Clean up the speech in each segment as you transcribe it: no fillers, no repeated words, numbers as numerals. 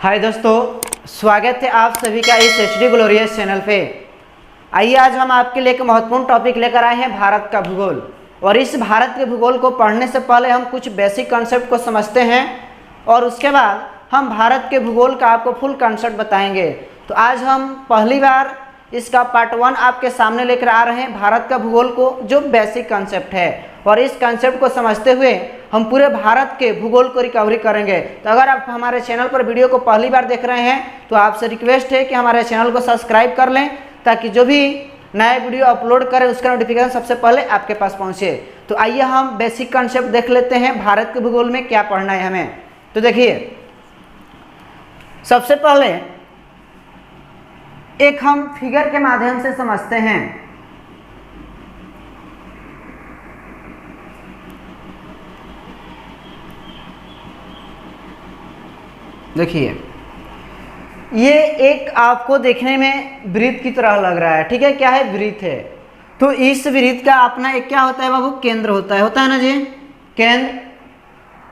हाय दोस्तों, स्वागत है आप सभी का इस एचडी ग्लोरियस चैनल पे। आइए आज हम आपके लिए एक महत्वपूर्ण टॉपिक लेकर आए हैं, भारत का भूगोल। और इस भारत के भूगोल को पढ़ने से पहले हम कुछ बेसिक कॉन्सेप्ट को समझते हैं और उसके बाद हम भारत के भूगोल का आपको फुल कॉन्सेप्ट बताएंगे। तो आज हम पहली बार इसका पार्ट 1 आपके सामने लेकर आ रहे हैं, भारत का भूगोल को जो बेसिक कॉन्सेप्ट है। और इस कॉन्सेप्ट को समझते हुए हम पूरे भारत के भूगोल को रिकवरी करेंगे। तो अगर आप हमारे चैनल पर वीडियो को पहली बार देख रहे हैं तो आपसे रिक्वेस्ट है कि हमारे चैनल को सब्सक्राइब कर लें, ताकि जो भी नए वीडियो अपलोड करें उसका नोटिफिकेशन सबसे पहले आपके पास पहुंचे। तो आइए हम बेसिक कॉन्सेप्ट देख लेते हैं, भारत के भूगोल में क्या पढ़ना है हमें। तो देखिए, सबसे पहले एक हम फिगर के माध्यम से समझते हैं। देखिए, ये एक आपको देखने में वृत्त की तरह लग रहा है, ठीक है। क्या है? वृत्त है। तो इस वृत्त का अपना एक क्या होता है बाबू? केंद्र होता है ना जी, केंद्र।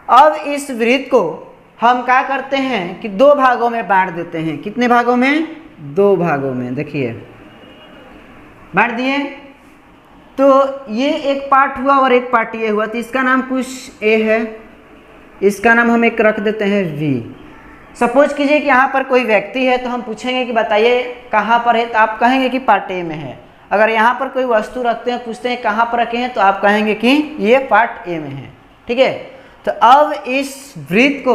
अब इस वृत्त को हम क्या करते हैं कि दो भागों में बांट देते हैं। कितने भागों में? दो भागों में। देखिए, बांट दिए। तो ये एक पार्ट हुआ और एक पार्ट ये हुआ। तो इसका नाम कुछ ए है, इसका नाम हम एक रख देते हैं वी। सपोज कीजिए कि यहाँ पर कोई व्यक्ति है, तो हम पूछेंगे कि बताइए कहाँ पर है, तो आप कहेंगे कि पार्ट ए में है। अगर यहाँ पर कोई वस्तु रखते हैं, पूछते हैं कहाँ पर रखे हैं, तो आप कहेंगे कि ये पार्ट ए में है, ठीक है। तो अब इस वृत्त को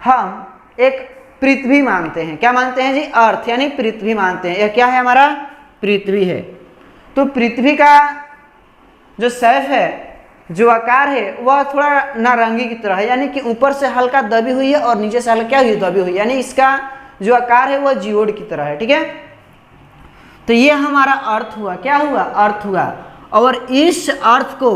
हम एक पृथ्वी मानते हैं। क्या मानते हैं जी? अर्थ, यानी पृथ्वी मानते हैं। यह क्या है? हमारा पृथ्वी है। तो पृथ्वी का जो शेप है, जो आकार है, वह थोड़ा नारंगी की तरह है, यानी कि ऊपर से हल्का दबी हुई है और नीचे से हल्का क्या हुई? दबी हुई, यानी इसका जो आकार है वह जियोड की तरह है, ठीक है। तो ये हमारा अर्थ हुआ। क्या हुआ? अर्थ हुआ। और इस अर्थ को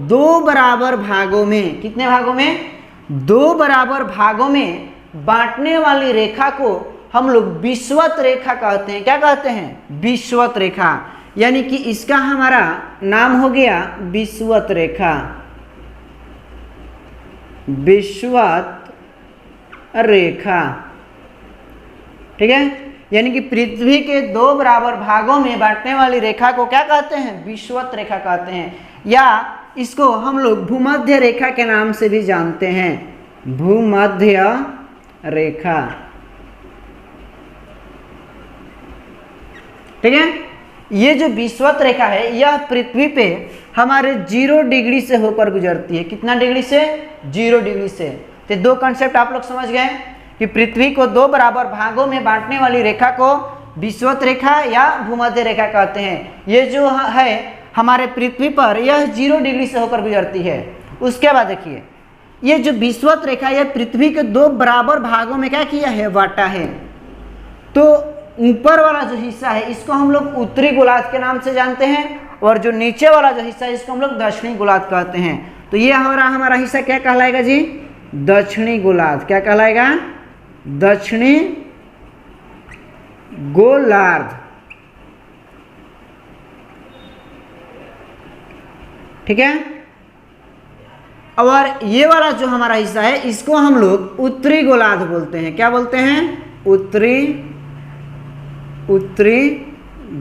दो बराबर भागों में, कितने भागों में? दो बराबर भागों में बांटने वाली रेखा को हम लोग विषुवत रेखा कहते हैं। क्या कहते हैं? विषुवत रेखा। यानी कि इसका हमारा नाम हो गया विषुवत रेखा, विषुवत रेखा, ठीक है। यानी कि पृथ्वी के दो बराबर भागों में बांटने वाली रेखा को क्या कहते हैं? विषुवत रेखा कहते हैं, या इसको हम लोग भूमध्य रेखा के नाम से भी जानते हैं, भूमध्य रेखा, ठीक है। ये जो विषुवत रेखा है, यह पृथ्वी पे हमारे 0 डिग्री से होकर गुजरती है। कितना डिग्री से? 0 डिग्री से। तो दो कॉन्सेप्ट आप लोग समझ गए कि पृथ्वी को दो बराबर भागों में बांटने वाली रेखा को विषुवत रेखा या भूमध्य रेखा कहते हैं। ये जो है हमारे पृथ्वी पर, यह 0 डिग्री से होकर गुजरती है। उसके बाद देखिए, ये जो विषुवत रेखा, यह पृथ्वी के दो बराबर भागों में क्या किया है? बांटा है। तो ऊपर वाला जो हिस्सा है, इसको हम लोग उत्तरी गोलार्ध के नाम से जानते हैं, और जो नीचे वाला जो हिस्सा है, इसको हम लोग दक्षिणी गोलार्ध कहते हैं। तो ये हमारा हिस्सा क्या कहलाएगा जी? दक्षिणी गोलार्ध। क्या कहलाएगा? दक्षिणी गोलार्ध, ठीक है। और ये वाला जो हमारा हिस्सा है, इसको हम लोग उत्तरी गोलार्ध बोलते हैं। क्या बोलते हैं? उत्तरी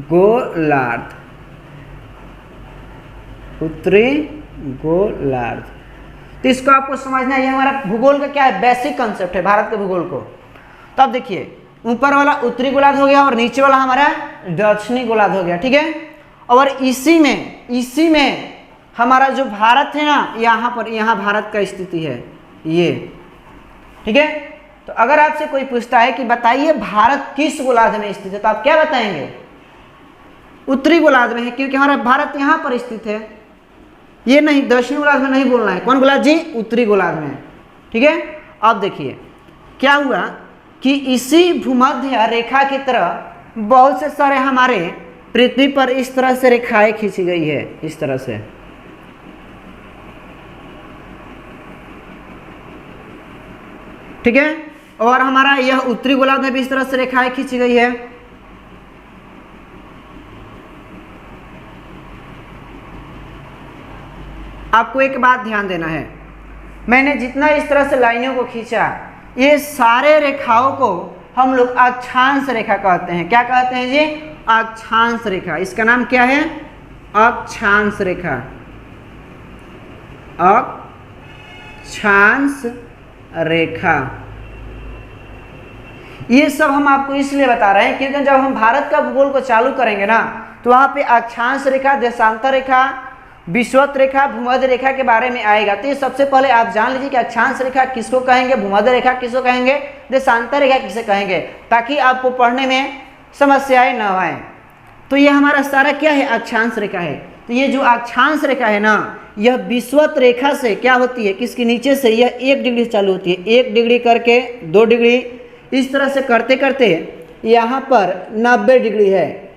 गोलार्ध, उत्तरी गोलार्ध। तो इसको आपको समझना है, ये हमारा भूगोल का क्या है? बेसिक कंसेप्ट है भारत के भूगोल को। तो अब देखिए, ऊपर वाला उत्तरी गोलार्ध हो गया और नीचे वाला हमारा दक्षिणी गोलार्ध हो गया, ठीक है। और इसी में हमारा जो भारत है ना, यहाँ भारत का स्थिति है ये, ठीक है। तो अगर आपसे कोई पूछता है कि बताइए भारत किस गोलार्ध में स्थित है, तो आप क्या बताएंगे? उत्तरी गोलार्ध में है, क्योंकि हमारा भारत यहाँ पर स्थित है। ये नहीं, दक्षिणी गोलार्ध में नहीं बोलना है। कौन गोलार्ध जी? उत्तरी गोलार्ध में, ठीक है। अब देखिए क्या हुआ कि इसी भूमध्य रेखा की तरह बहुत से सारे हमारे पृथ्वी पर इस तरह से रेखाएं खींची गई है, इस तरह से, ठीक है। और हमारा यह उत्तरी गोलार्ध में भी इस तरह से रेखाएं खींची गई है। आपको एक बात ध्यान देना है, मैंने जितना इस तरह से लाइनों को खींचा ये सारे रेखाओं को हम लोग अक्षांश रेखा कहते हैं। क्या कहते हैं जी? अक्षांश रेखा। इसका नाम क्या है? अक्षांश रेखा। अक्षांश रेखा। ये सब हम आपको इसलिए बता रहे हैं क्योंकि जब हम भारत का भूगोल को चालू करेंगे ना, तो वहाँ पे अक्षांश रेखा, देशांतर रेखा, विषुवत रेखा, भूमध्य रेखा के बारे में आएगा। तो ये सबसे पहले आप जान लीजिए कि अक्षांश रेखा किसको कहेंगे, भूमध्य रेखा किसको कहेंगे, देशांतर रेखा किसे कहेंगे, ताकि आपको पढ़ने में समस्याएं न आए। तो ये हमारा सारा क्या है? अक्षांश रेखा है। तो ये जो अक्षांश रेखा है ना, यह विषुवत रेखा से क्या होती है, किसके नीचे से, यह 1 डिग्री से चालू होती है। 1 डिग्री करके 2 डिग्री, इस तरह से करते करते यहाँ पर 90 डिग्री है।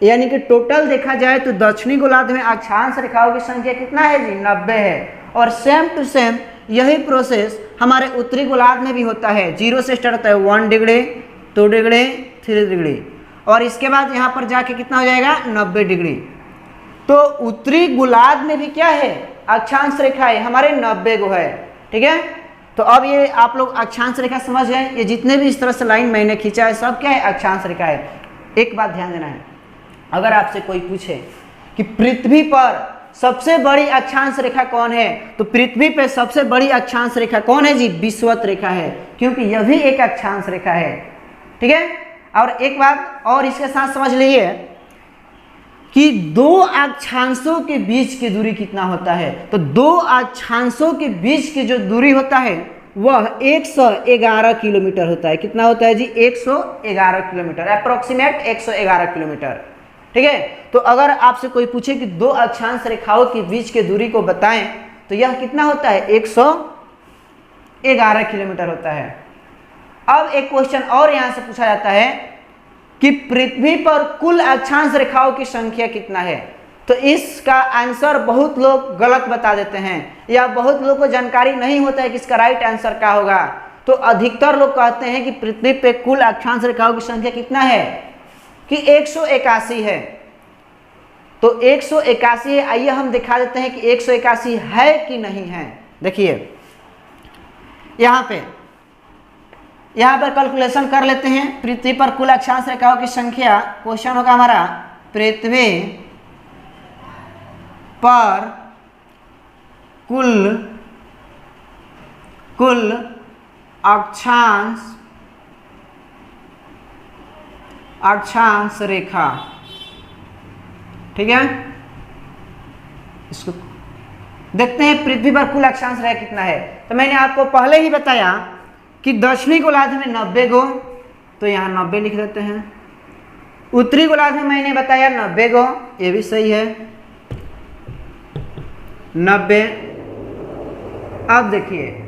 यानी कि टोटल देखा जाए तो दक्षिणी गोलार्ध में अक्षांश रेखाओं की संख्या कितना है जी? 90 है। और सेम टू सेम यही प्रोसेस हमारे उत्तरी गोलार्ध में भी होता है। 0 से स्टार्ट होता है, 1 डिग्री, 2 डिग्री, 3 डिग्री, और इसके बाद यहाँ पर जाके कितना हो जाएगा? 90 डिग्री। तो उत्तरी गोलार्ध में भी क्या है? अक्षांश रेखा है, हमारे 90 गो है। ठीक है, तो अब ये आप लोग अक्षांश रेखा समझ गए। ये जितने भी इस तरह से लाइन मैंने खींचा है सब क्या है? अक्षांश रेखा है। एक बात ध्यान देना है, अगर आपसे कोई पूछे कि पृथ्वी पर सबसे बड़ी अक्षांश रेखा कौन है, तो पृथ्वी पे सबसे बड़ी अक्षांश रेखा कौन है जी? विषुवत रेखा है, क्योंकि यह भी एक अक्षांश रेखा है। ठीक है, और एक बात और इसके साथ समझ लीजिए कि 2 अक्षांशों के बीच की दूरी कितना होता है। तो 2 अक्षांशों के बीच की जो दूरी होता है वह 111 किलोमीटर होता है। कितना होता है जी? 111 किलोमीटर, अप्रोक्सीमेट 111 किलोमीटर। ठीक है, तो अगर आपसे कोई पूछे कि 2 अक्षांश रेखाओं के बीच की दूरी को बताएं, तो यह कितना होता है? 111 किलोमीटर होता है। अब एक क्वेश्चन और यहां से पूछा जाता है कि पृथ्वी पर कुल अक्षांश रेखाओं की संख्या कितना है। तो इसका आंसर बहुत लोग गलत बता देते हैं, या बहुत लोगों को जानकारी नहीं होता है कि इसका राइट आंसर क्या होगा। तो अधिकतर लोग कहते हैं कि पृथ्वी पे कुल अक्षांश रेखाओं की संख्या कितना है, कि 181 है। तो 181 है। आइए हम दिखा देते हैं कि 181 है कि नहीं है। देखिए यहाँ पर कैलकुलेशन कर लेते हैं। पृथ्वी पर कुल अक्षांश रेखाओं की संख्या, क्वेश्चन होगा हमारा, पृथ्वी पर कुल अक्षांश रेखा। ठीक है, इसको देखते हैं पृथ्वी पर कुल अक्षांश रेखा कितना है। तो मैंने आपको पहले ही बताया कि दक्षिणी गोलार्ध में 90 गो, तो यहाँ 90 लिख देते हैं। उत्तरी गोलार्ध में मैंने बताया 90 गो, ये भी सही है, 90। अब देखिए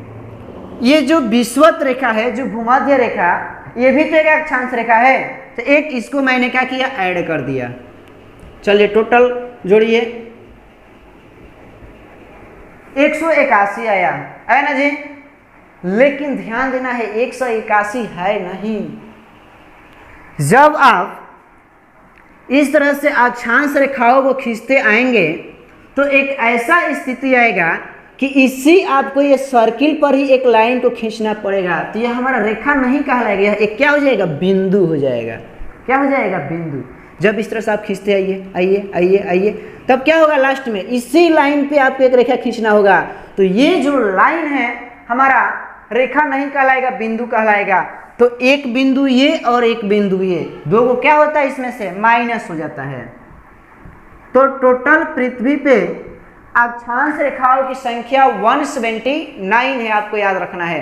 ये जो विषुवत रेखा है, जो भूमध्य रेखा, ये भी तो एक अक्षांश रेखा है। तो एक इसको मैंने क्या किया? ऐड कर दिया। चलिए टोटल जोड़िए, 181 आया है ना जी। लेकिन ध्यान देना है 181 है नहीं। जब आप इस तरह से अक्षांश रेखाओं को खींचते आएंगे तो एक ऐसा स्थिति आएगा कि इसी आपको ये सर्किल पर ही एक लाइन को खींचना पड़ेगा। तो यह हमारा रेखा नहीं कहलाएगा, यह एक क्या हो जाएगा? बिंदु हो जाएगा। क्या हो जाएगा? बिंदु। जब इस तरह से आप खींचते आइए, तब क्या होगा? लास्ट में इसी लाइन पे आपको एक रेखा खींचना होगा। तो ये जो लाइन है हमारा रेखा नहीं कहलाएगा, बिंदु कहलाएगा। तो एक बिंदु ये और एक बिंदु ये, दो को क्या होता है इसमें से? माइनस हो जाता है। तो टोटल पृथ्वी पे अक्षांश रेखाओं की संख्या 179 है, आपको याद रखना है।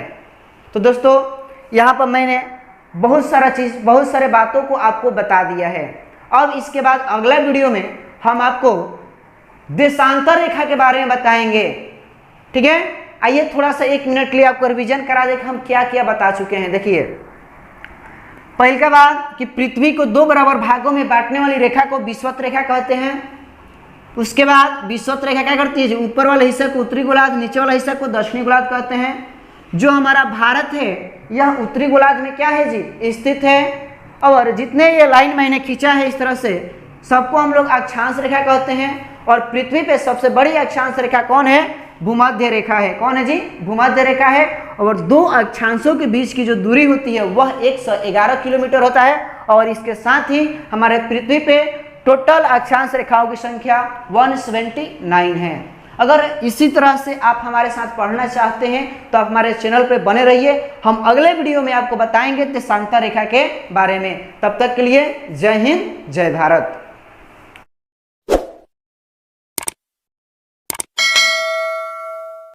तो दोस्तों यहाँ पर मैंने बहुत सारे बातों को आपको बता दिया है। अब इसके बाद अगला वीडियो में हम आपको देशांतर रेखा के बारे में बताएंगे। ठीक है, आइए थोड़ा सा 1 मिनट के लिए आपको रिवीजन करा दें कि हम क्या क्या बता चुके हैं। देखिए पहले का बात कि पृथ्वी को 2 बराबर भागों में बांटने वाली रेखा को विषुवत रेखा कहते हैं। उसके बाद विषुवत रेखा क्या करती है? जो ऊपर वाले हिस्से को उत्तरी गोलार्ध, नीचे वाला हिस्सा को दक्षिणी गोलार्ध कहते हैं। जो हमारा भारत है यह उत्तरी गोलार्ध में क्या है जी? स्थित है। और जितने ये लाइन मैंने खींचा है इस तरह से, सबको हम लोग अक्षांश रेखा कहते हैं। और पृथ्वी पे सबसे बड़ी अक्षांश रेखा कौन है? भूमध्य रेखा है। कौन है जी? भूमध्य रेखा है। और दो अक्षांशों के बीच की जो दूरी होती है वह 111 किलोमीटर होता है। और इसके साथ ही हमारे पृथ्वी पे टोटल अक्षांश रेखाओं की संख्या 179 है। अगर इसी तरह से आप हमारे साथ पढ़ना चाहते हैं तो आप हमारे चैनल पर बने रहिए। हम अगले वीडियो में आपको बताएंगे देशांतर रेखा के बारे में। तब तक के लिए जय हिंद, जय भारत।